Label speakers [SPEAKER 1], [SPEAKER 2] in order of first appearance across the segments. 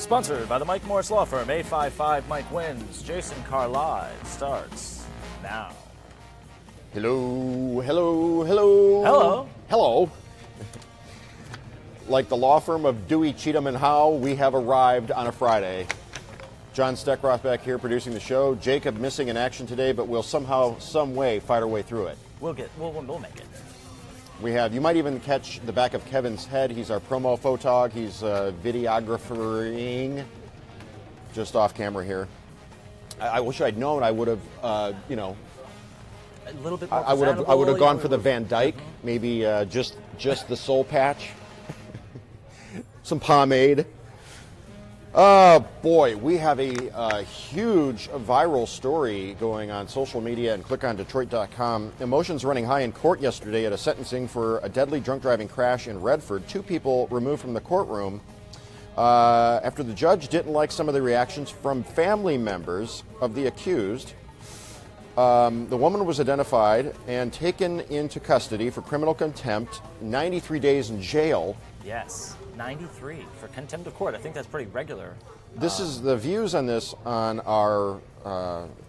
[SPEAKER 1] Sponsored by the Mike Morris Law Firm. 855 Mike Wins. Jason Carr Live starts now.
[SPEAKER 2] Hello, hello, hello.
[SPEAKER 1] Hello.
[SPEAKER 2] Hello. Like the law firm of Dewey, Cheatham, and Howe, we have arrived on a Friday. John Steckroth back here producing the show. Jacob missing in action today, but we'll somehow, some way, fight our way through it.
[SPEAKER 1] We'll make it.
[SPEAKER 2] We have, you might even catch the back of Kevin's head. He's our promo photog. He's videographering just off camera here. I wish I'd known. I would have,
[SPEAKER 1] a little bit more
[SPEAKER 2] I would have gone for the Van Dyke, maybe just the soul patch, some pomade. Oh boy, we have a huge viral story going on social media and clickondetroit.com. Emotions running high in court yesterday at a sentencing for a deadly drunk driving crash in Redford. 2 people removed from the courtroom after the judge didn't like some of the reactions from family members of the accused. The woman was identified and taken into custody for criminal contempt, 93 days in jail.
[SPEAKER 1] Yes, 93 for contempt of court. I think that's pretty regular.
[SPEAKER 2] This is the views on this on our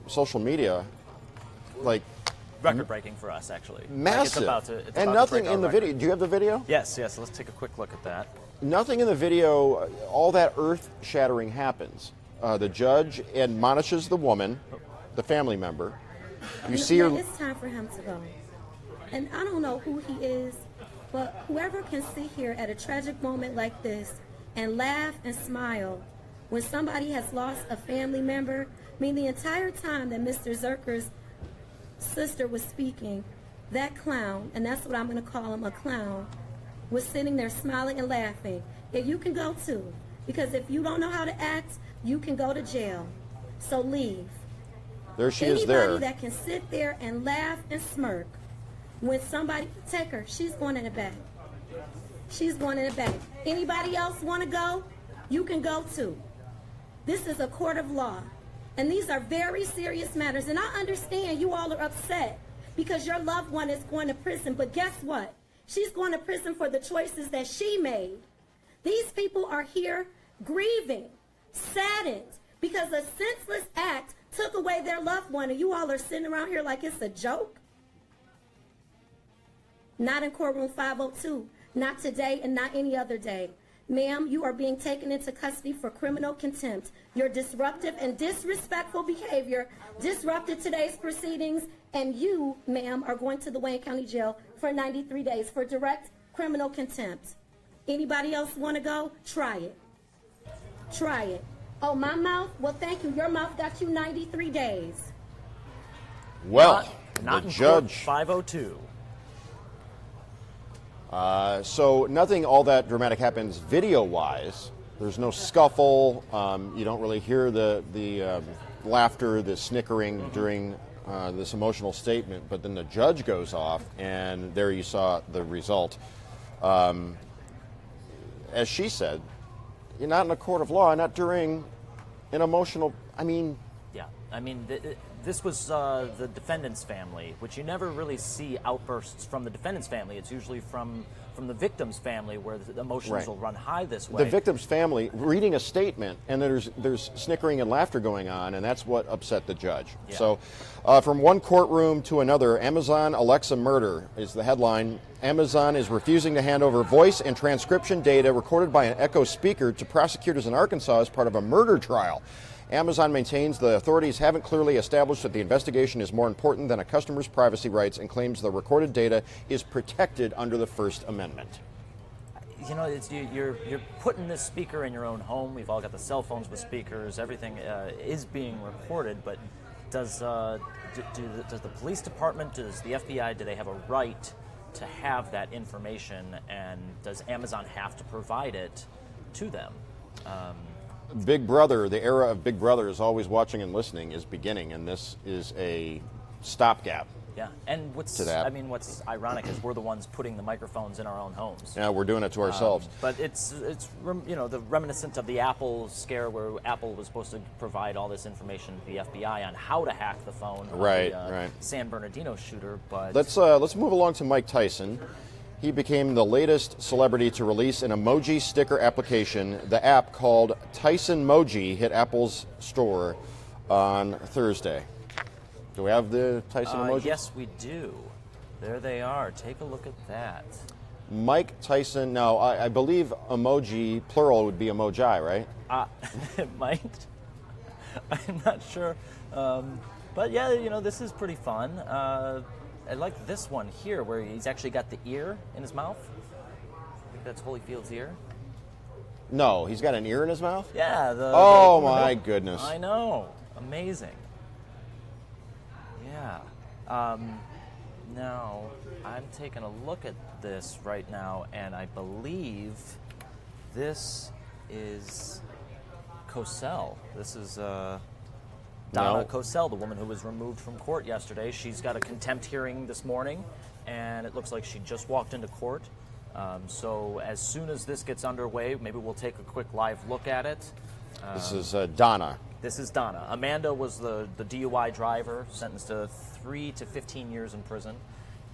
[SPEAKER 2] social media, like
[SPEAKER 1] record-breaking for us, actually.
[SPEAKER 2] Massive.
[SPEAKER 1] It's
[SPEAKER 2] and
[SPEAKER 1] about
[SPEAKER 2] nothing
[SPEAKER 1] to
[SPEAKER 2] in the
[SPEAKER 1] record.
[SPEAKER 2] video. Do you have the video?
[SPEAKER 1] Yes. Let's take a quick look at that.
[SPEAKER 2] Nothing in the video. All that earth-shattering happens. The judge admonishes the woman, the family member. You see her.
[SPEAKER 3] It's time for him to go. And I don't know who he is, but whoever can sit here at a tragic moment like this and laugh and smile when somebody has lost a family member. I mean, the entire time that Mr. Zerker's sister was speaking, that clown, and that's what I'm going to call him, a clown, was sitting there smiling and laughing. Yeah, you can go too, because if you don't know how to act, you can go to jail. So leave.
[SPEAKER 2] There she is there.
[SPEAKER 3] Anybody that can sit there and laugh and smirk when somebody, take her, she's going in the back. She's going in the back. Anybody else want to go? You can go too. This is a court of law. And these are very serious matters. And I understand you all are upset because your loved one is going to prison. But guess what? She's going to prison for the choices that she made. These people are here grieving, saddened, because a senseless act took away their loved one. And you all are sitting around here like it's a joke. Not in courtroom 502. Not today and not any other day. Ma'am, you are being taken into custody for criminal contempt. Your disruptive and disrespectful behavior disrupted today's proceedings, and you, ma'am, are going to the Wayne County Jail for 93 days for direct criminal contempt. Anybody else want to go? Try it. Try it. Oh, my mouth? Well, thank you. Your mouth got you 93 days.
[SPEAKER 2] Well,
[SPEAKER 1] not
[SPEAKER 2] the
[SPEAKER 1] in
[SPEAKER 2] judge.
[SPEAKER 1] Court 502.
[SPEAKER 2] So nothing all that dramatic happens video-wise. There's no scuffle. You don't really hear the laughter, the snickering during this emotional statement. But then the judge goes off, and there you saw the result. As she said, you're not in a court of law, not during an emotional.
[SPEAKER 1] This was the defendant's family, which you never really see outbursts from the defendant's family. It's usually from the victim's family where the emotions will run high this way.
[SPEAKER 2] The victim's family reading a statement, and there's snickering and laughter going on, and that's what upset the judge.
[SPEAKER 1] Yeah.
[SPEAKER 2] So from one courtroom to another, Amazon Alexa murder is the headline. Amazon is refusing to hand over voice and transcription data recorded by an Echo speaker to prosecutors in Arkansas as part of a murder trial. Amazon maintains the authorities haven't clearly established that the investigation is more important than a customer's privacy rights and claims the recorded data is protected under the First Amendment.
[SPEAKER 1] You know, you're putting this speaker in your own home. We've all got the cell phones with speakers. Everything is being recorded. But does the police department, does the FBI, do they have a right to have that information? And does Amazon have to provide it to them?
[SPEAKER 2] Big Brother, the era of Big Brother is always watching and listening is beginning, and this is a stopgap.
[SPEAKER 1] Yeah, and what's ironic is we're the ones putting the microphones in our own homes.
[SPEAKER 2] Yeah, we're doing it to ourselves.
[SPEAKER 1] But it's the reminiscent of the Apple scare where Apple was supposed to provide all this information to the FBI on how to hack the phone.
[SPEAKER 2] Right.
[SPEAKER 1] San Bernardino shooter. But
[SPEAKER 2] let's move along to Mike Tyson. He became the latest celebrity to release an emoji sticker application. The app, called Tyson Moji, hit Apple's store on Thursday. Do we have the Tyson emoji?
[SPEAKER 1] Yes, we do. There they are. Take a look at that.
[SPEAKER 2] Mike Tyson. Now, I believe emoji, plural, would be emoji, right?
[SPEAKER 1] It might. I'm not sure. But yeah, this is pretty fun. I like this one here where he's actually got the ear in his mouth. I think that's Holyfield's ear.
[SPEAKER 2] No, he's got an ear in his mouth?
[SPEAKER 1] Yeah.
[SPEAKER 2] Oh, my goodness.
[SPEAKER 1] I know. Amazing. Yeah. Now, I'm taking a look at this right now, and I believe this is Cosell. This is Donna Cosell, the woman who was removed from court yesterday. She's got a contempt hearing this morning, and it looks like she just walked into court. So as soon as this gets underway, maybe we'll take a quick live look at it.
[SPEAKER 2] This is Donna.
[SPEAKER 1] This is Donna. Amanda was the DUI driver, sentenced to 3 to 15 years in prison.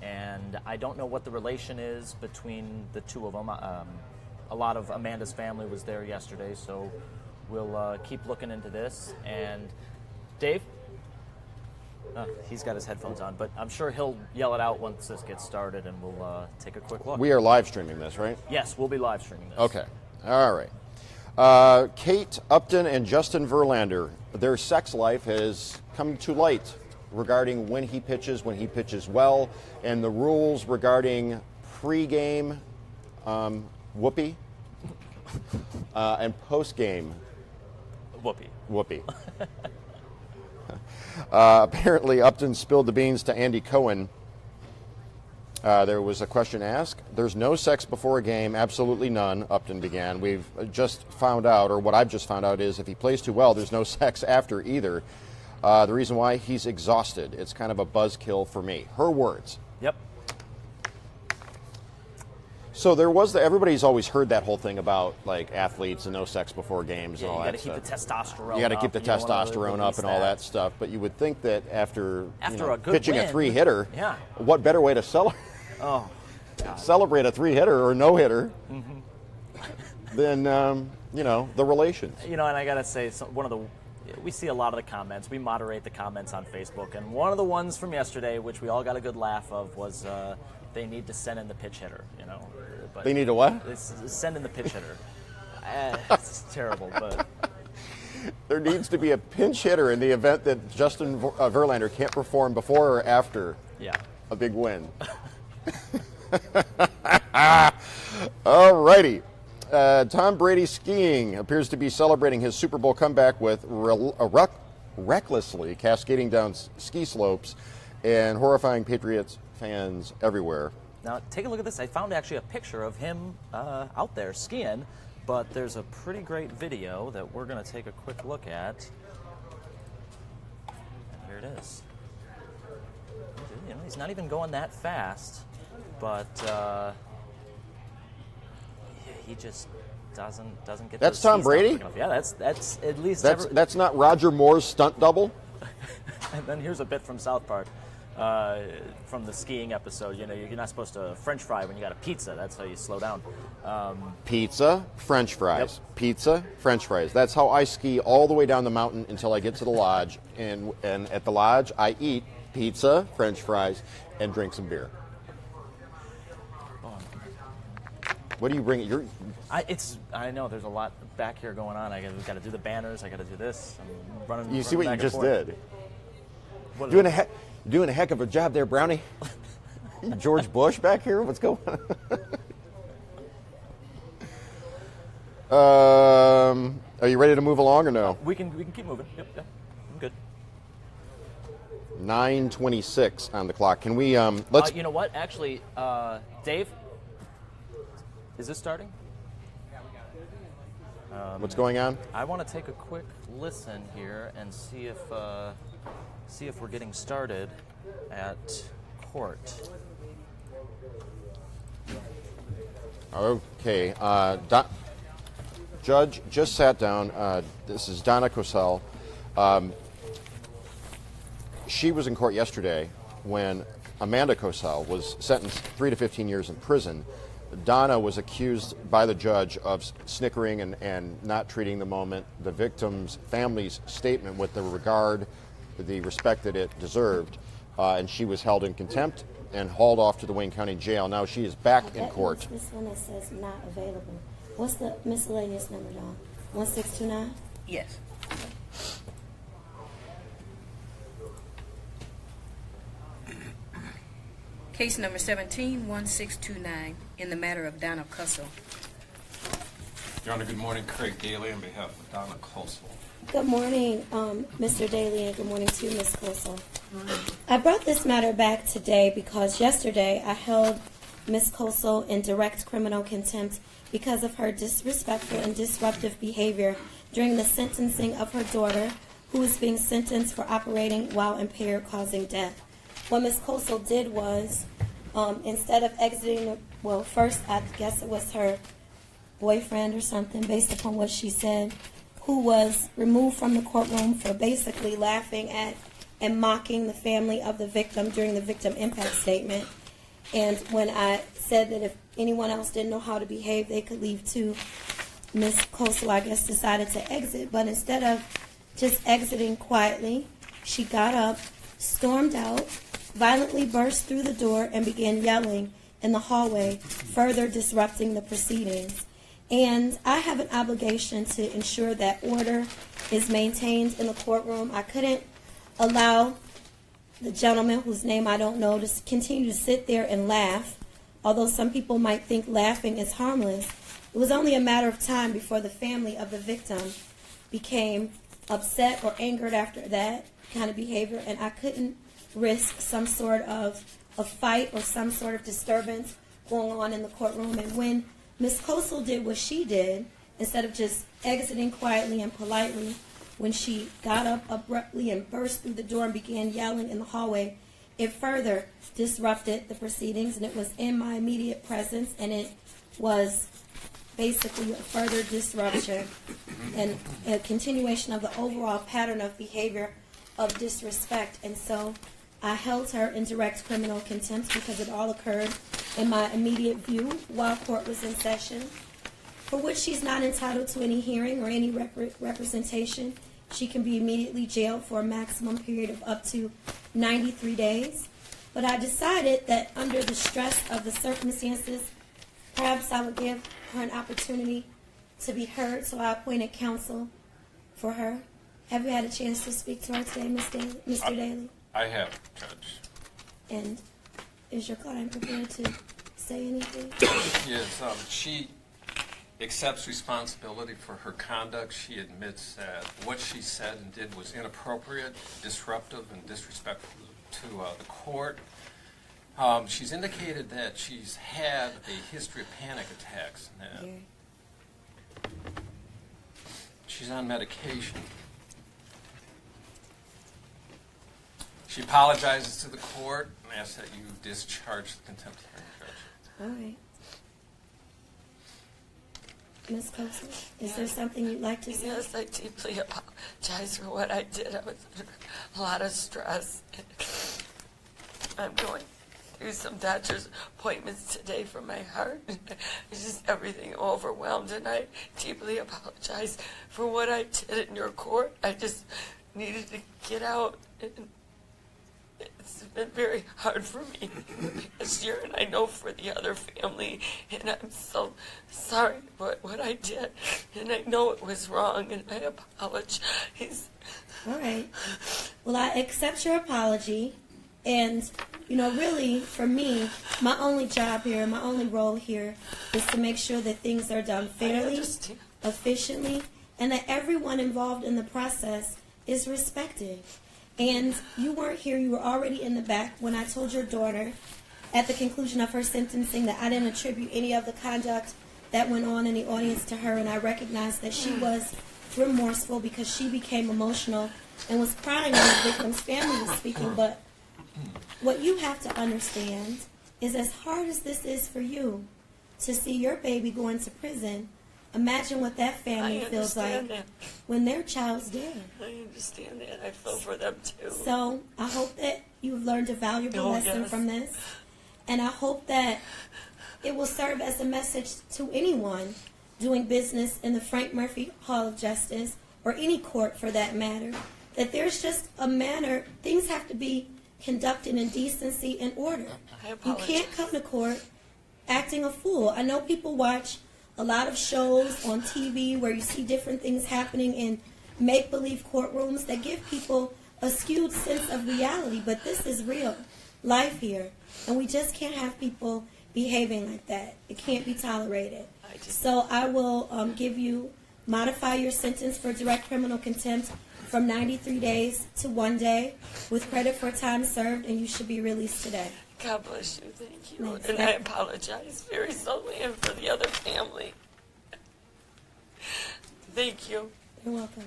[SPEAKER 1] And I don't know what the relation is between the two of them. A lot of Amanda's family was there yesterday, so we'll keep looking into this. And Dave? He's got his headphones on, but I'm sure he'll yell it out once this gets started, and we'll take a quick look.
[SPEAKER 2] We are live streaming this, right?
[SPEAKER 1] Yes, we'll be live streaming this.
[SPEAKER 2] Okay. All right. Kate Upton and Justin Verlander, their sex life has come to light regarding when he pitches well, and the rules regarding pre-game whoopee and post-game whoopee. Apparently, Upton spilled the beans to Andy Cohen. There was a question asked. There's no sex before a game, absolutely none, Upton began. We've just found out, or what I've just found out is if he plays too well, there's no sex after either. The reason why, he's exhausted. It's kind of a buzzkill for me. Her words.
[SPEAKER 1] Yep.
[SPEAKER 2] So there was everybody's always heard that whole thing about like athletes and no sex before games and all that stuff.
[SPEAKER 1] You got to keep the testosterone.
[SPEAKER 2] You got to keep the testosterone up and all that stuff. But you would think that after a good pitching a 3-hitter, what better way to celebrate a 3-hitter or no hitter than the relations.
[SPEAKER 1] And I got to say, we see a lot of the comments. We moderate the comments on Facebook, and one of the ones from yesterday, which we all got a good laugh of, was they need to send in the pitch hitter. But
[SPEAKER 2] they need to what?
[SPEAKER 1] Send in the pitch hitter. It's terrible, but
[SPEAKER 2] there needs to be a pinch hitter in the event that Justin Verlander can't perform before or after a big win. All righty. Tom Brady skiing appears to be celebrating his Super Bowl comeback with recklessly cascading down ski slopes and horrifying Patriots fans everywhere.
[SPEAKER 1] Now, take a look at this. I found actually a picture of him out there skiing, but there's a pretty great video that we're going to take a quick look at. And here it is. He's not even going that fast, but he just doesn't get.
[SPEAKER 2] That's Tom Brady?
[SPEAKER 1] Yeah, that's at least.
[SPEAKER 2] That's not Roger Moore's stunt double.
[SPEAKER 1] And then here's a bit from South Park, from the skiing episode. You're not supposed to French fry when you got a pizza. That's how you slow down.
[SPEAKER 2] Pizza, French fries.
[SPEAKER 1] Yep.
[SPEAKER 2] Pizza, French fries. That's how I ski all the way down the mountain until I get to the lodge. And at the lodge, I eat pizza, French fries, and drink some beer. What do you bring?
[SPEAKER 1] I know there's a lot back here going on. We've got to do the banners. I got to do this. I'm running.
[SPEAKER 2] You see what you just did? Doing a heck of a job there, Brownie. George Bush back here. What's going on? Are you ready to move along or no?
[SPEAKER 1] We can keep moving. Yep, I'm good.
[SPEAKER 2] 9:26 on the clock. Can we? Let's.
[SPEAKER 1] You know what? Actually, Dave. Is this starting?
[SPEAKER 2] What's going on?
[SPEAKER 1] I want to take a quick listen here and see if we're getting started at court.
[SPEAKER 2] Okay. Judge just sat down. This is Donna Cosell. She was in court yesterday when Amanda Cosell was sentenced 3 to 15 years in prison. Donna was accused by the judge of snickering and not treating the moment, the victim's family's statement with the regard, the respect that it deserved, and she was held in contempt and hauled off to the Wayne County Jail. Now she is back in court.
[SPEAKER 3] This one that says not available. What's the miscellaneous number, Dawn? 1629?
[SPEAKER 4] Yes. Case number 17-1629 in the matter of Donna Cussell.
[SPEAKER 5] Your Honor, good morning. Craig Daly on behalf of Donna Cosell.
[SPEAKER 3] Good morning, Mr. Daly, and good morning to you, Ms. Cosell. I brought this matter back today because yesterday I held Ms. Cosell in direct criminal contempt because of her disrespectful and disruptive behavior during the sentencing of her daughter, who was being sentenced for operating while impaired, causing death. What Ms. Cosell did was, instead of exiting, well, first I guess it was her boyfriend or something, based upon what she said, who was removed from the courtroom for basically laughing at and mocking the family of the victim during the victim impact statement. And when I said that if anyone else didn't know how to behave, they could leave too, Ms. Cosell, I guess, decided to exit. But instead of just exiting quietly, she got up, stormed out, violently burst through the door, and began yelling in the hallway, further disrupting the proceedings. And I have an obligation to ensure that order is maintained in the courtroom. I couldn't allow the gentleman, whose name I don't know, to continue to sit there and laugh, although some people might think laughing is harmless. It was only a matter of time before the family of the victim became upset or angered after that kind of behavior, and I couldn't risk some sort of a fight or some sort of disturbance going on in the courtroom. And when Ms. Cosell did what she did, instead of just exiting quietly and politely, when she got up abruptly and burst through the door and began yelling in the hallway, it further disrupted the proceedings, and it was in my immediate presence, and it was basically a further disruption and a continuation of the overall pattern of behavior of disrespect. And so I held her in direct criminal contempt because it all occurred in my immediate view while court was in session, for which she's not entitled to any hearing or any representation. She can be immediately jailed for a maximum period of up to 93 days. But I decided that under the stress of the circumstances, perhaps I would give her an opportunity to be heard, so I appointed counsel for her. Have you had a chance to speak to her today, Mr. Daly?
[SPEAKER 5] I have, Judge.
[SPEAKER 3] And is your client prepared to say anything?
[SPEAKER 5] Yes, she accepts responsibility for her conduct. She admits that what she said and did was inappropriate, disruptive, and disrespectful to the court. She's indicated that she's had a history of panic attacks. Now, she's on medication. She apologizes to the court and asks that you discharge the contempt hearing, Judge.
[SPEAKER 3] All right. Ms. Cosell, is there something you'd like to say?
[SPEAKER 6] Yes, I deeply apologize for what I did. I was under a lot of stress. I'm going through some doctor's appointments today for my heart. It's just everything overwhelmed, and I deeply apologize for what I did in your court. I just needed to get out. And it's been very hard for me this year, and I know for the other family, and I'm so sorry for what I did, and I know it was wrong, and I apologize.
[SPEAKER 3] All right. Well, I accept your apology, and, you know, really, for me, my only job here, my only role here is to make sure that things are done fairly, efficiently, and that everyone involved in the process is respected. And you weren't here, you were already in the back when I told your daughter at the conclusion of her sentencing that I didn't attribute any of the conduct that went on in the audience to her, and I recognized that she was remorseful because she became emotional and was crying when the victim's family was speaking. But what you have to understand is, as hard as this is for you to see your baby going to prison, imagine what that family feels like when their child's dead.
[SPEAKER 6] I understand that. I feel for them too.
[SPEAKER 3] So I hope that you've learned a valuable lesson
[SPEAKER 6] yes.
[SPEAKER 3] from this. And I hope that it will serve as a message to anyone doing business in the Frank Murphy Hall of Justice, or any court for that matter, that there's just a manner, things have to be conducted in decency and order.
[SPEAKER 6] I
[SPEAKER 3] You
[SPEAKER 6] apologize.
[SPEAKER 3] can't come to court acting a fool. I know people watch a lot of shows on TV where you see different things happening in make-believe courtrooms that give people a skewed sense of reality, but this is real life here, and we just can't have people behaving like that. It can't be tolerated. So I will modify your sentence for direct criminal contempt from 93 days to 1 day with credit for time served, and you should be released today.
[SPEAKER 6] God bless you. Thank you.
[SPEAKER 3] Thanks.
[SPEAKER 6] And I apologize very solely and for the other family. Thank you.
[SPEAKER 3] You're welcome.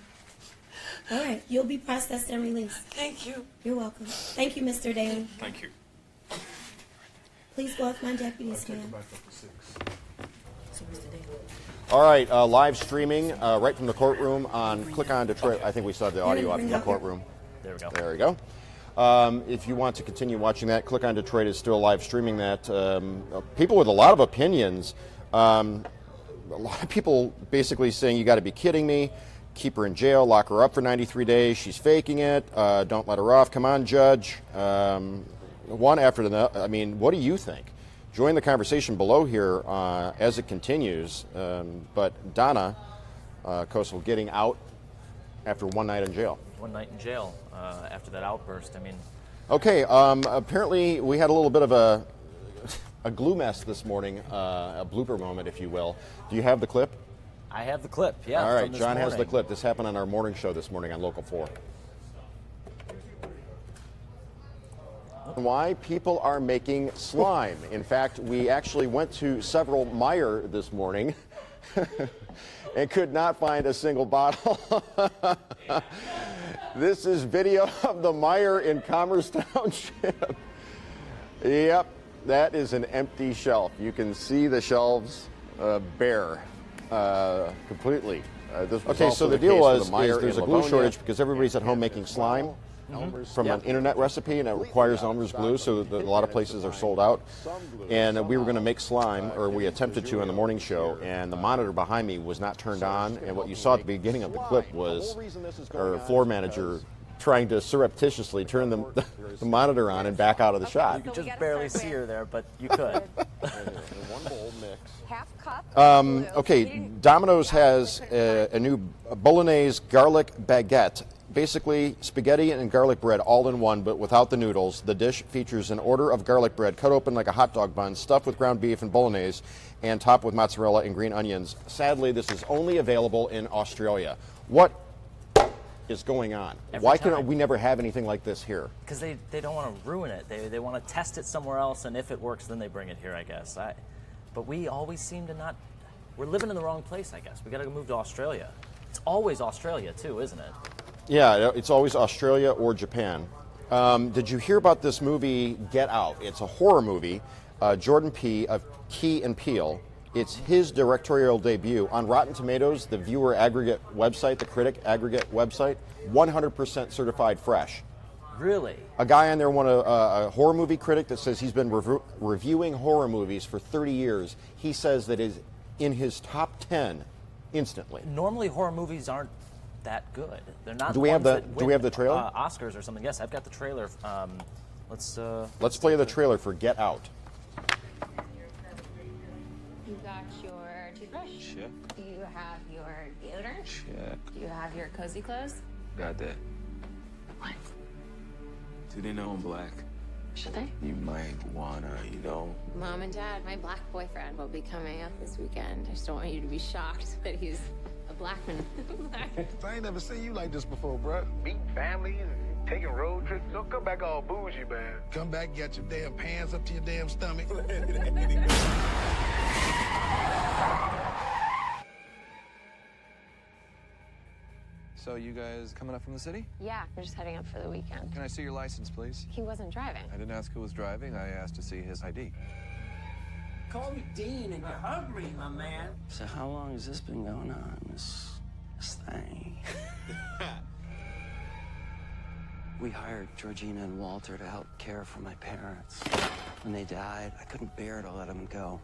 [SPEAKER 3] All right, you'll be processed and released.
[SPEAKER 6] Thank you.
[SPEAKER 3] You're welcome. Thank you, Mr. Daly.
[SPEAKER 5] Thank you.
[SPEAKER 3] Please go with my deputies, ma'am.
[SPEAKER 2] All right, live streaming right from the courtroom on Click on Detroit. I think we still have the audio up from the courtroom.
[SPEAKER 1] There we go.
[SPEAKER 2] There we go. If you want to continue watching that, Click on Detroit is still live streaming that. People with a lot of opinions. A lot of people basically saying, you got to be kidding me. Keep her in jail, lock her up for 93 days. She's faking it. Don't let her off. Come on, judge. One after the other. I mean, what do you think? Join the conversation below here as it continues. But Donna Kosel getting out after one night in jail.
[SPEAKER 1] 1 night in jail after that outburst. I mean,
[SPEAKER 2] Okay, apparently we had a little bit of a glue mess this morning, a blooper moment, if you will. Do you have the clip?
[SPEAKER 1] I have the clip. Yeah.
[SPEAKER 2] All right,
[SPEAKER 1] from this
[SPEAKER 2] John has the
[SPEAKER 1] morning.
[SPEAKER 2] clip. This happened on our morning show this morning on Local 4. Why people are making slime. In fact, we actually went to several Meijer this morning and could not find a single bottle. This is video of the Meijer in Commerce Township. Yep, that is an empty shelf. You can see the shelves bare completely. Okay, so the deal was there's a glue shortage because everybody's at home making slime from an internet recipe, and it requires Elmer's glue, so that a lot of places are sold out. And we were going to make slime, or we attempted to on the morning show, and the monitor behind me was not turned on. And what you saw at the beginning of the clip was our floor manager trying to surreptitiously turn the monitor on and back out of the shot.
[SPEAKER 1] You could just barely see her there, but you could.
[SPEAKER 2] One bowl mix.
[SPEAKER 7] Half cup.
[SPEAKER 2] Okay, Domino's has a new bolognese garlic baguette. Basically, spaghetti and garlic bread all in one, but without the noodles. The dish features an order of garlic bread cut open like a hot dog bun, stuffed with ground beef and bolognese, and topped with mozzarella and green onions. Sadly, this is only available in Australia. What is going on? Why can we never have anything like this here?
[SPEAKER 1] Because they don't want to ruin it. They want to test it somewhere else, and if it works, then they bring it here, I guess. But we always seem to not. We're living in the wrong place, I guess. We got to move to Australia. It's always Australia, too, isn't it?
[SPEAKER 2] Yeah, it's always Australia or Japan. Did you hear about this movie, Get Out? It's a horror movie. Jordan P. of Key and Peele. It's his directorial debut. On Rotten Tomatoes, the viewer aggregate website, the critic aggregate website, 100% certified fresh.
[SPEAKER 1] Really?
[SPEAKER 2] A guy on there, a horror movie critic that says he's been reviewing horror movies for 30 years. He says that is in his top 10 instantly.
[SPEAKER 1] Normally, horror movies aren't that good. They're not.
[SPEAKER 2] Do we have
[SPEAKER 1] ones
[SPEAKER 2] the
[SPEAKER 1] that
[SPEAKER 2] Do we
[SPEAKER 1] win,
[SPEAKER 2] have the trailer?
[SPEAKER 1] Oscars or something? Yes, I've got the trailer.
[SPEAKER 2] Let's play the trailer for Get Out.
[SPEAKER 7] You got your toothbrush?
[SPEAKER 8] Check.
[SPEAKER 7] Do you have your deodorant?
[SPEAKER 8] Check.
[SPEAKER 7] Do you have your cozy clothes?
[SPEAKER 8] Got that.
[SPEAKER 7] What?
[SPEAKER 8] Do they know I'm black?
[SPEAKER 7] Should they?
[SPEAKER 8] You might wanna,
[SPEAKER 7] Mom and Dad, my black boyfriend will be coming up this weekend. I just don't want you to be shocked that he's a black man.
[SPEAKER 9] I ain't never seen you like this before, bruh. Meeting families and taking road trips. Don't come back all bougie, man. Come back, get your damn pants up to your damn stomach.
[SPEAKER 10] So you guys coming up from the city?
[SPEAKER 7] Yeah, we're just heading up for the weekend.
[SPEAKER 10] Can I see your license, please?
[SPEAKER 7] He wasn't driving.
[SPEAKER 10] I didn't ask who was driving. I asked to see his ID.
[SPEAKER 11] Call me Dean and you're hungry, my man.
[SPEAKER 12] So how long has this been going on, this thing? We hired Georgina and Walter to help care for my parents. When they died, I couldn't bear to let them go.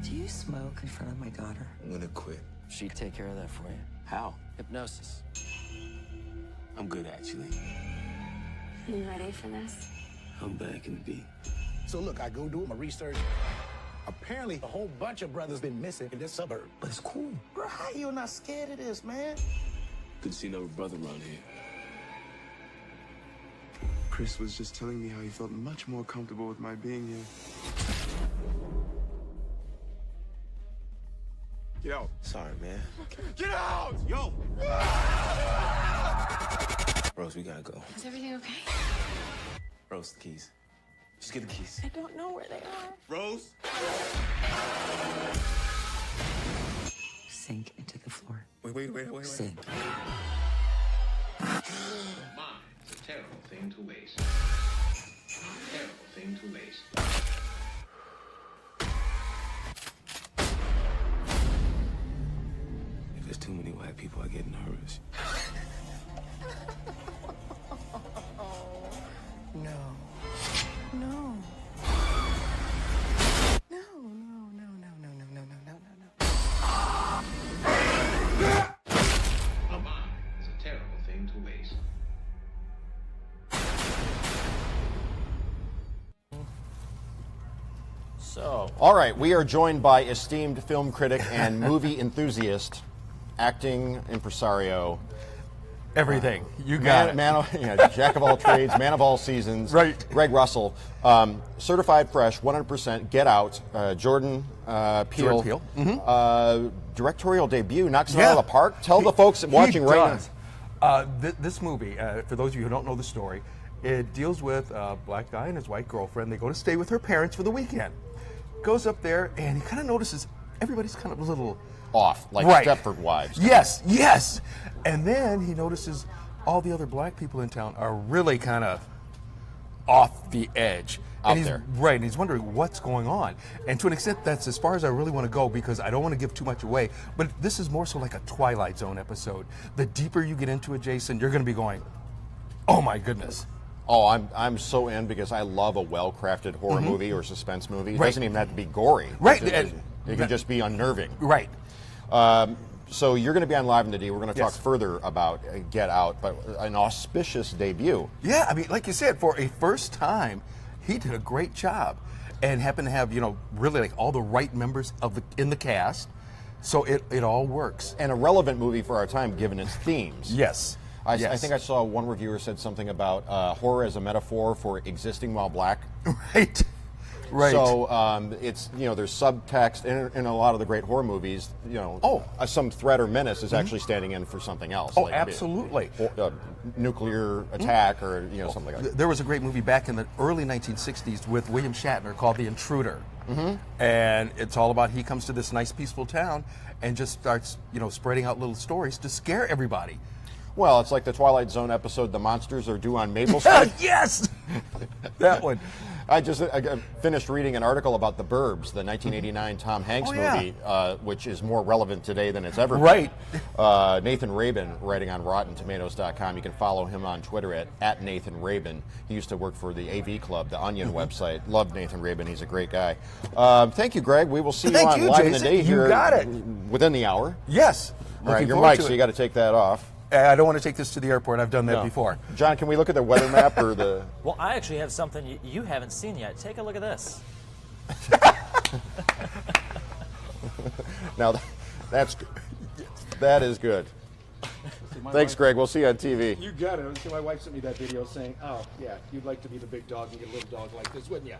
[SPEAKER 13] Do you smoke in front of my daughter?
[SPEAKER 8] I'm gonna quit.
[SPEAKER 12] She'd take care of that for you.
[SPEAKER 8] How?
[SPEAKER 12] Hypnosis.
[SPEAKER 8] I'm good, actually.
[SPEAKER 7] You ready for this?
[SPEAKER 8] How bad can it be?
[SPEAKER 9] So look, I go do my research. Apparently, a whole bunch of brothers been missing in this suburb. But it's cool. Bro, how you not scared of this, man?
[SPEAKER 8] Couldn't see another brother around here. Chris was just telling me how he felt much more comfortable with my being here. Get out. Sorry, man. Get out! Yo! Rose, we gotta go.
[SPEAKER 7] Is everything okay?
[SPEAKER 8] Rose, the keys. Just get the keys.
[SPEAKER 7] I don't know where they are.
[SPEAKER 8] Rose?
[SPEAKER 13] Sink into the floor.
[SPEAKER 8] Wait.
[SPEAKER 13] Sink.
[SPEAKER 14] Mine is a terrible thing to waste. Terrible thing to waste.
[SPEAKER 8] If there's too many white people, I get nervous.
[SPEAKER 13] No. No.
[SPEAKER 14] Mine is a terrible thing to waste.
[SPEAKER 1] So,
[SPEAKER 2] All right, we are joined by esteemed film critic and movie enthusiast, acting impresario,
[SPEAKER 15] everything. You got it.
[SPEAKER 2] jack of all trades, man of all seasons.
[SPEAKER 15] Right.
[SPEAKER 2] Greg Russell, certified fresh, 100%. Get Out. Jordan Peele.
[SPEAKER 15] Jordan Peele.
[SPEAKER 2] Directorial debut knocks it out of the park. Tell the folks watching right
[SPEAKER 15] now. This movie, for those of you who don't know the story, it deals with a black guy and his white girlfriend. They go to stay with her parents for the weekend. Goes up there and he kind of notices everybody's kind of a little
[SPEAKER 2] off, like
[SPEAKER 15] right.
[SPEAKER 2] Stepford Wives.
[SPEAKER 15] Yes. And then he notices all the other black people in town are really kind of off the edge.
[SPEAKER 2] Out
[SPEAKER 15] and
[SPEAKER 2] there.
[SPEAKER 15] Right, and he's wondering what's going on. And to an extent, that's as far as I really want to go because I don't want to give too much away. But this is more so like a Twilight Zone episode. The deeper you get into it, Jason, you're going to be going, oh my goodness.
[SPEAKER 2] Oh, I'm so in because I love a well-crafted horror movie or suspense movie. It doesn't even have to be gory.
[SPEAKER 15] Right.
[SPEAKER 2] It can just be unnerving.
[SPEAKER 15] Right.
[SPEAKER 2] So you're going to be on Live in the D. We're going to talk further about Get Out, but an auspicious debut.
[SPEAKER 15] Yeah, I mean, like you said, for a first time, he did a great job and happened to have, really like all the right members in the cast. So it all works.
[SPEAKER 2] And a relevant movie for our time given its themes.
[SPEAKER 15] Yes.
[SPEAKER 2] I think I saw one reviewer said something about horror as a metaphor for existing while black.
[SPEAKER 15] Right.
[SPEAKER 2] So it's there's subtext in a lot of the great horror movies. Some threat or menace is actually standing in for something else.
[SPEAKER 15] Oh,
[SPEAKER 2] like
[SPEAKER 15] absolutely.
[SPEAKER 2] Nuclear attack or something like that.
[SPEAKER 15] There was a great movie back in the early 1960s with William Shatner called The Intruder. And it's all about he comes to this nice peaceful town and just starts spreading out little stories to scare everybody.
[SPEAKER 2] Well, it's like the Twilight Zone episode, The Monsters Are Due on Maple Street.
[SPEAKER 15] Yes! That one.
[SPEAKER 2] I finished reading an article about The Burbs, the 1989 Tom Hanks movie, which is more relevant today than it's ever been.
[SPEAKER 15] Right.
[SPEAKER 2] Nathan Rabin, writing on RottenTomatoes.com. You can follow him on Twitter at Nathan Rabin. He used to work for the AV Club, the Onion website. Love Nathan Rabin. He's a great guy. Thank you, Greg. We will see you on Live in the Day here within the hour.
[SPEAKER 15] Yes.
[SPEAKER 2] All right, your mic, so you got to take that off.
[SPEAKER 15] I don't want to take this to the airport. I've done that before.
[SPEAKER 2] John, can we look at the weather map or the...
[SPEAKER 1] Well, I actually have something you haven't seen yet. Take a look at this.
[SPEAKER 2] Now, that is good. Thanks, Greg. We'll see you on TV.
[SPEAKER 16] You got it. See, my wife sent me that video saying, oh, yeah, you'd like to be the big dog and get a little dog like this, wouldn't you?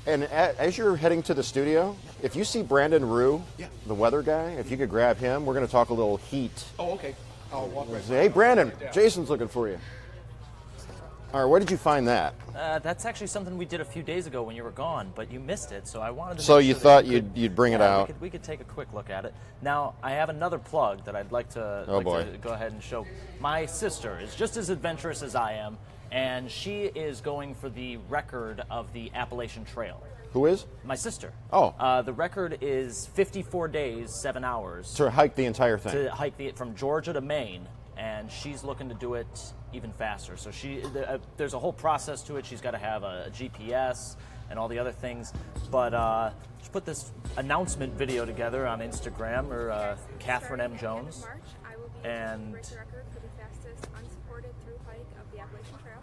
[SPEAKER 2] And as you're heading to the studio, if you see Brandon Rue, the weather guy, if you could grab him, we're going to talk a little heat.
[SPEAKER 16] Oh, okay. I'll walk right.
[SPEAKER 2] Hey, Brandon, Jason's looking for you. All right, where did you find that?
[SPEAKER 1] That's actually something we did a few days ago when you were gone, but you missed it, so I wanted to.
[SPEAKER 2] So you thought you'd bring it out?
[SPEAKER 1] We could take a quick look at it. Now, I have another plug that I'd like to go ahead and show. My sister is just as adventurous as I am, and she is going for the record of the Appalachian Trail.
[SPEAKER 2] Who is?
[SPEAKER 1] My sister.
[SPEAKER 2] Oh.
[SPEAKER 1] The record is 54 days, 7 hours.
[SPEAKER 2] To hike the entire thing.
[SPEAKER 1] To hike from Georgia to Maine, and she's looking to do it even faster. So there's a whole process to it. She's got to have a GPS and all the other things. But she put this announcement video together on Instagram, or Catherine M. Jones. And
[SPEAKER 17] break the record for the fastest unsupported through hike of the Appalachian Trail.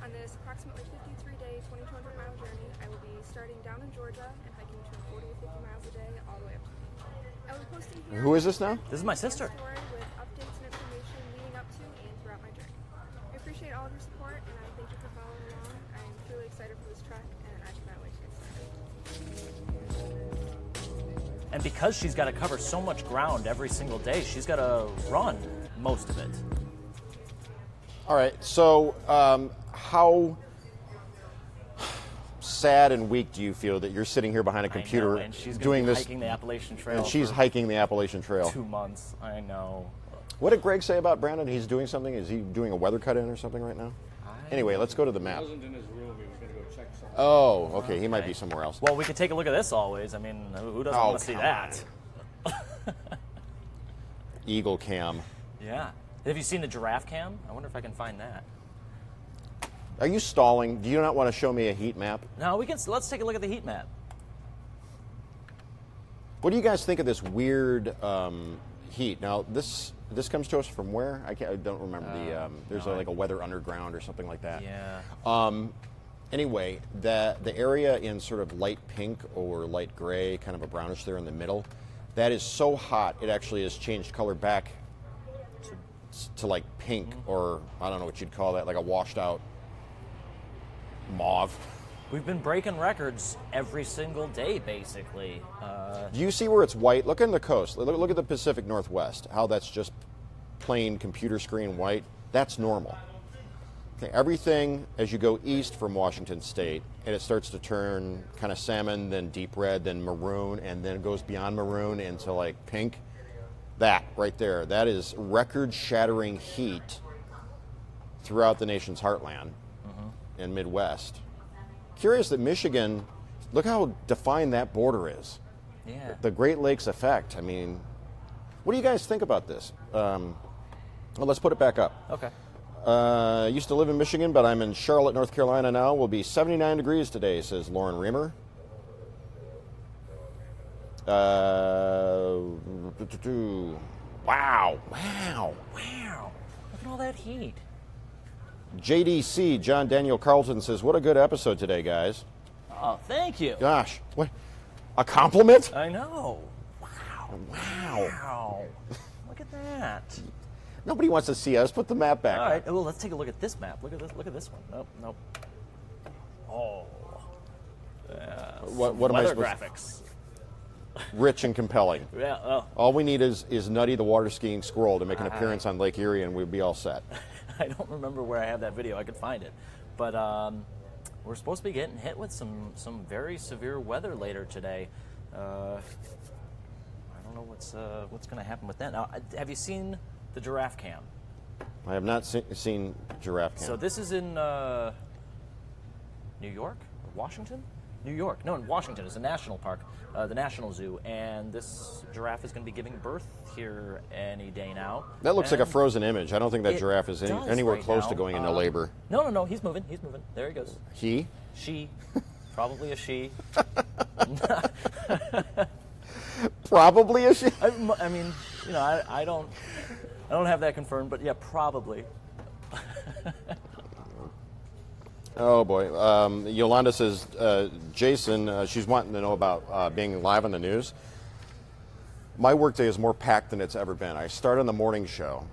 [SPEAKER 17] On this approximately 53-day, 2,200-mile journey, I will be starting down in Georgia and hiking between 40 to 50 miles a day all the way up to Maine. I will be posting here.
[SPEAKER 2] Who is this now?
[SPEAKER 1] This is my sister.
[SPEAKER 17] Story with updates and information leading up to and throughout my journey. I appreciate all of your support, and I thank you for following along. I am truly excited for this trek, and I cannot wait to get started.
[SPEAKER 1] And because she's got to cover so much ground every single day, she's got to run most of it.
[SPEAKER 2] All right, so how sad and weak do you feel that you're sitting here behind a computer
[SPEAKER 1] and she's
[SPEAKER 2] doing this?
[SPEAKER 1] Hiking the Appalachian Trail.
[SPEAKER 2] And she's hiking the Appalachian Trail.
[SPEAKER 1] 2 months. I know.
[SPEAKER 2] What did Greg say about Brandon? He's doing something? Is he doing a weather cut-in or something right now? Anyway, let's go to the map.
[SPEAKER 16] He wasn't in his room. He was going to go check something.
[SPEAKER 2] Oh, okay. He might be somewhere else.
[SPEAKER 1] Well, we could take a look at this always. I mean, who doesn't want to see that?
[SPEAKER 2] Eagle cam.
[SPEAKER 1] Yeah. Have you seen the giraffe cam? I wonder if I can find that.
[SPEAKER 2] Are you stalling? Do you not want to show me a heat map?
[SPEAKER 1] No, we can. Let's take a look at the heat map.
[SPEAKER 2] What do you guys think of this weird heat? Now, this comes to us from where? I don't remember the. There's like a weather underground or something like that.
[SPEAKER 1] Yeah.
[SPEAKER 2] Anyway, the area in sort of light pink or light gray, kind of a brownish there in the middle, that is so hot it actually has changed color back to like pink, or I don't know what you'd call that, like a washed out mauve.
[SPEAKER 1] We've been breaking records every single day, basically.
[SPEAKER 2] Do you see where it's white? Look in the coast. Look at the Pacific Northwest, how that's just plain computer screen white. That's normal. Okay, everything as you go east from Washington State, and it starts to turn kind of salmon, then deep red, then maroon, and then it goes beyond maroon into like pink. That right there, that is record-shattering heat throughout the nation's heartland and Midwest. Curious that Michigan, look how defined that border is.
[SPEAKER 1] Yeah.
[SPEAKER 2] The Great Lakes effect. I mean, what do you guys think about this? Well, let's put it back up.
[SPEAKER 1] Okay.
[SPEAKER 2] Used to live in Michigan, but I'm in Charlotte, North Carolina now. Will be 79 degrees today, says Lauren Reamer. Wow.
[SPEAKER 1] Wow. Look at all that heat.
[SPEAKER 2] JDC, John Daniel Carlton, says, what a good episode today, guys.
[SPEAKER 1] Oh, thank you.
[SPEAKER 2] Gosh, what? A compliment?
[SPEAKER 1] I know. Wow. Look at that.
[SPEAKER 2] Nobody wants to see us. Put the map back.
[SPEAKER 1] All right. Well, let's take a look at this map. Look at this. Look at this one. Nope. Oh.
[SPEAKER 2] What am I
[SPEAKER 1] weather
[SPEAKER 2] supposed
[SPEAKER 1] graphics.
[SPEAKER 2] Rich and compelling.
[SPEAKER 1] Yeah. Oh.
[SPEAKER 2] All we need is Nutty the water skiing squirrel to make an appearance on Lake Erie, and we'd be all set.
[SPEAKER 1] I don't remember where I have that video. I could find it, but we're supposed to be getting hit with some very severe weather later today. I don't know what's going to happen with that. Now, have you seen the giraffe cam?
[SPEAKER 2] I have not seen giraffe cam.
[SPEAKER 1] So this is in New York, Washington. New York. No, in Washington. It's a national park, the National Zoo, and this giraffe is going to be giving birth here any day now.
[SPEAKER 2] That looks like a frozen image. I don't think that giraffe is anywhere
[SPEAKER 1] right
[SPEAKER 2] close
[SPEAKER 1] now.
[SPEAKER 2] to going into labor.
[SPEAKER 1] No. He's moving. There he goes.
[SPEAKER 2] He?
[SPEAKER 1] She. Probably a she.
[SPEAKER 2] Probably a she.
[SPEAKER 1] I mean, you know, I don't have that confirmed, but yeah, probably.
[SPEAKER 2] Oh boy. Yolanda says, Jason, she's wanting to know about being live on the news. My workday is more packed than it's ever been. I start on the morning show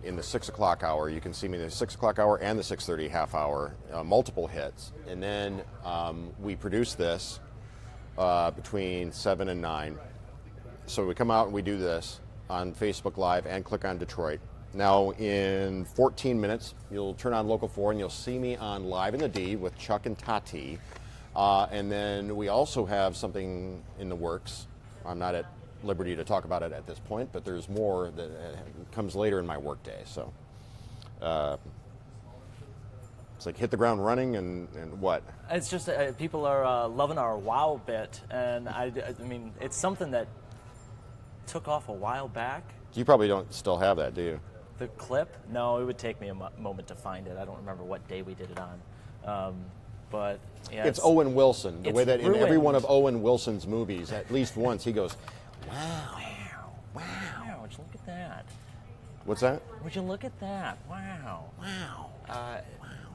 [SPEAKER 2] in the 6 o'clock hour. You can see me in the 6 o'clock hour and the 6:30 half hour, multiple hits. And then we produce this between 7 and 9. So we come out and we do this on Facebook Live and Click on Detroit. Now, in 14 minutes, you'll turn on Local 4 and you'll see me on Live in the D with Chuck and Tati. And then we also have something in the works. I'm not at liberty to talk about it at this point, but there's more that comes later in my workday. So It's like hit the ground running and what?
[SPEAKER 1] It's just people are loving our wow bit, and I mean, it's something that took off a while back.
[SPEAKER 2] You probably don't still have that, do you?
[SPEAKER 1] The clip? No, it would take me a moment to find it. I don't remember what day we did it on. But yeah,
[SPEAKER 2] it's Owen Wilson. The way that
[SPEAKER 1] ruined.
[SPEAKER 2] in every one of Owen Wilson's movies, at least once, he goes, wow.
[SPEAKER 1] Wow, would you look at that?
[SPEAKER 2] What's that?
[SPEAKER 1] Would you look at that? Wow.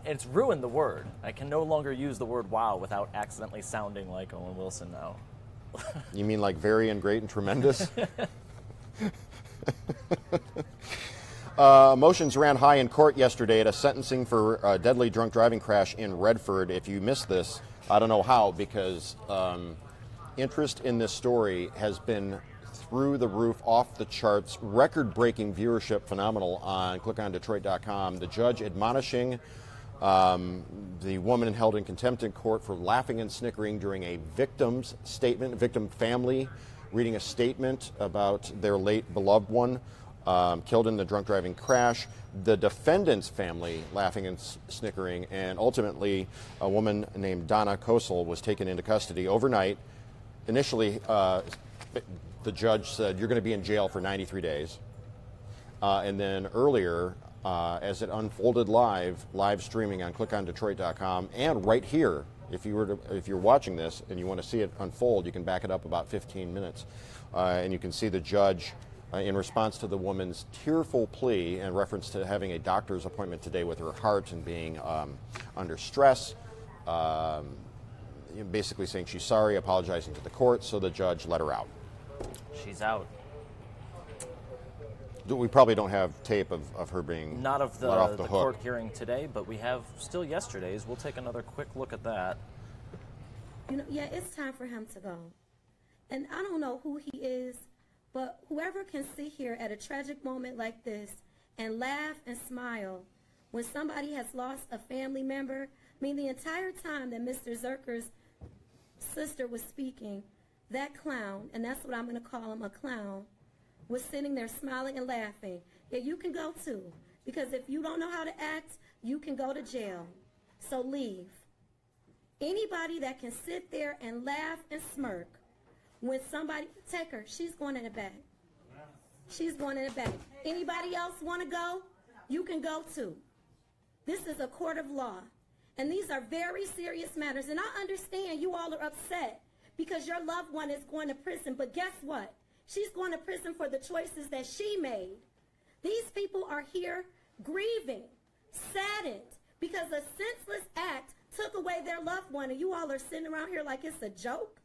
[SPEAKER 1] It's ruined the word. I can no longer use the word wow without accidentally sounding like Owen Wilson now.
[SPEAKER 2] You mean like very and great and tremendous? Emotions ran high in court yesterday at a sentencing for a deadly drunk driving crash in Redford. If you missed this, I don't know how, because interest in this story has been through the roof, off the charts, record-breaking viewership, phenomenal on clickondetroit.com. The judge admonishing the woman held in contempt in court for laughing and snickering during a victim's statement, victim family reading a statement about their late beloved one killed in the drunk driving crash, the defendant's family laughing and snickering, and ultimately a woman named Donna Kosel was taken into custody overnight. Initially, the judge said, you're going to be in jail for 93 days. And then earlier, as it unfolded live streaming on clickondetroit.com, and right here, if you're watching this and you want to see it unfold, you can back it up about 15 minutes. And you can see the judge, in response to the woman's tearful plea and reference to having a doctor's appointment today with her heart and being under stress, basically saying she's sorry, apologizing to the court, so the judge let her out.
[SPEAKER 1] She's out.
[SPEAKER 2] We probably don't have tape of her being
[SPEAKER 1] not of the,
[SPEAKER 2] let off the hook.
[SPEAKER 1] Court hearing today, but we have still yesterday's. We'll take another quick look at that.
[SPEAKER 3] You know, yeah, it's time for him to go. And I don't know who he is, but whoever can sit here at a tragic moment like this and laugh and smile when somebody has lost a family member. I mean, the entire time that Mr. Zerker's sister was speaking, that clown, and that's what I'm going to call him, a clown, was sitting there smiling and laughing. Yeah, you can go too, because if you don't know how to act, you can go to jail. So leave. Anybody that can sit there and laugh and smirk when somebody, take her, she's going in the back. She's going in the back. Anybody else want to go? You can go too. This is a court of law, and these are very serious matters, and I understand you all are upset because your loved one is going to prison, but guess what? She's going to prison for the choices that she made. These people are here grieving, saddened, because a senseless act took away their loved one, and you all are sitting around here like it's a joke.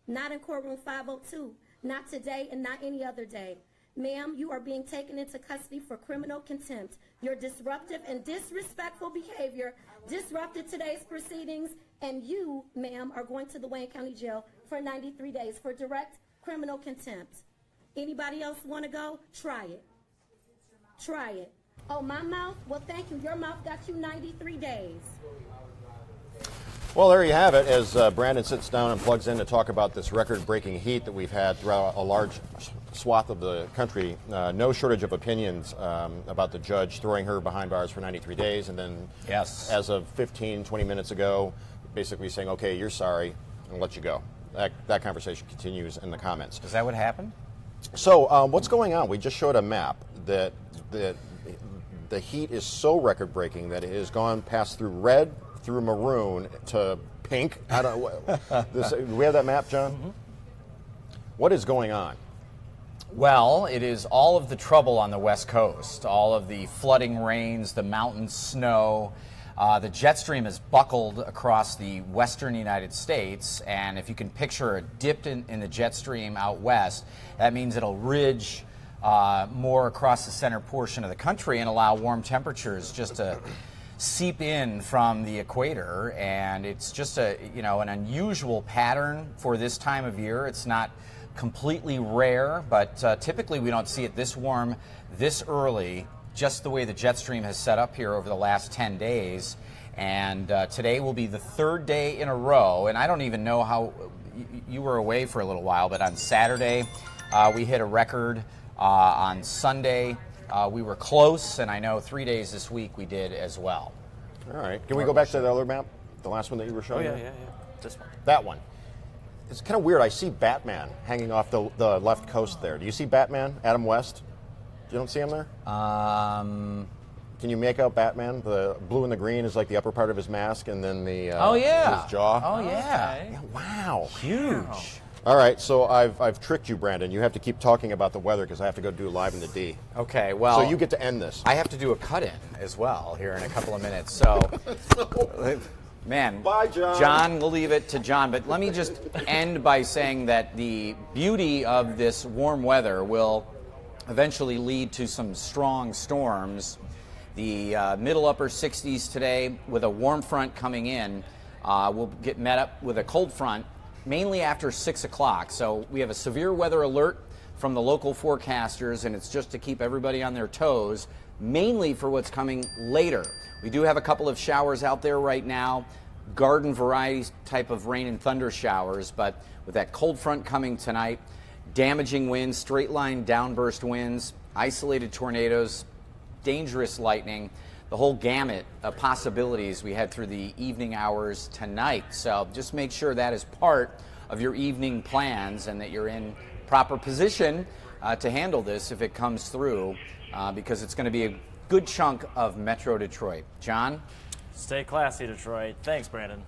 [SPEAKER 3] Not in courtroom 502, not today and not any other day. Ma'am, you are being taken into custody for criminal contempt. Your disruptive and disrespectful behavior disrupted today's proceedings, and you, ma'am, are going to the Wayne County Jail for 93 days for direct criminal contempt. Anybody else want to go? Try it. Try it. Oh, my mouth? Well, thank you. Your mouth got you 93 days.
[SPEAKER 2] Well, there you have it, as Brandon sits down and plugs in to talk about this record-breaking heat that we've had throughout a large swath of the country. No shortage of opinions about the judge throwing her behind bars for 93 days, and then as of 15, 20 minutes ago, basically saying, okay, you're sorry, and let you go. That conversation continues in the comments.
[SPEAKER 18] Is that what happened?
[SPEAKER 2] So what's going on? We just showed a map that the heat is so record-breaking that it has gone past through red, through maroon to pink. I don't. Do we have that map, John?
[SPEAKER 18] Mm-hmm.
[SPEAKER 2] What is going on?
[SPEAKER 18] Well, it is all of the trouble on the West Coast, all of the flooding rains, the mountain snow. The jet stream is buckled across the western United States, and if you can picture a dip in the jet stream out west, that means it'll ridge more across the center portion of the country and allow warm temperatures just to seep in from the equator. And it's just an unusual pattern for this time of year. It's not completely rare, but typically we don't see it this warm, this early, just the way the jet stream has set up here over the last 10 days. And today will be the third day in a row, and I don't even know how you were away for a little while, but on Saturday we hit a record. On Sunday we were close, and I know 3 days this week we did as well.
[SPEAKER 2] All right. Can we go back to the other map? The last one that you were showing?
[SPEAKER 1] Oh, yeah. This one.
[SPEAKER 2] That one. It's kind of weird. I see Batman hanging off the left coast there. Do you see Batman, Adam West? You don't see him there? Can you make out Batman? The blue and the green is like the upper part of his mask, and then the his jaw.
[SPEAKER 18] Oh, yeah.
[SPEAKER 1] Okay.
[SPEAKER 2] Wow.
[SPEAKER 18] Huge.
[SPEAKER 1] Wow.
[SPEAKER 2] All right, so I've tricked you, Brandon. You have to keep talking about the weather because I have to go do Live in the D.
[SPEAKER 18] Okay, well.
[SPEAKER 2] So you get to end this.
[SPEAKER 18] I have to do a cut-in as well here in a couple of minutes. So, man.
[SPEAKER 2] Bye, John.
[SPEAKER 18] John, we'll leave it to John. But let me just end by saying that the beauty of this warm weather will eventually lead to some strong storms. The middle upper 60s today with a warm front coming in. We'll get met up with a cold front mainly after 6 o'clock. So we have a severe weather alert from the local forecasters, and it's just to keep everybody on their toes, mainly for what's coming later. We do have a couple of showers out there right now, garden variety type of rain and thunder showers, but with that cold front coming tonight, damaging winds, straight line downburst winds, isolated tornadoes, dangerous lightning, the whole gamut of possibilities we had through the evening hours tonight. So just make sure that is part of your evening plans and that you're in proper position to handle this if it comes through, because it's going to be a good chunk of Metro Detroit. John?
[SPEAKER 1] Stay classy, Detroit. Thanks, Brandon.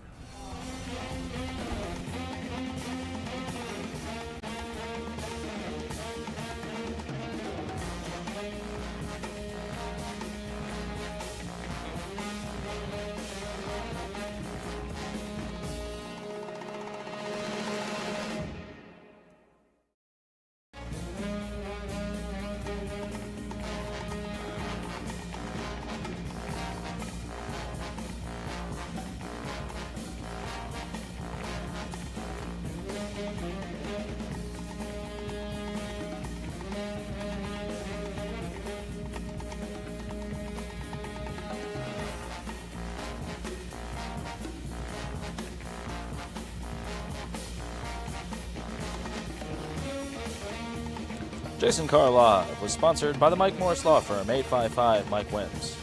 [SPEAKER 1] Jason Carr Live was sponsored by the Mike Morris Law Firm, 855 Mike Wins.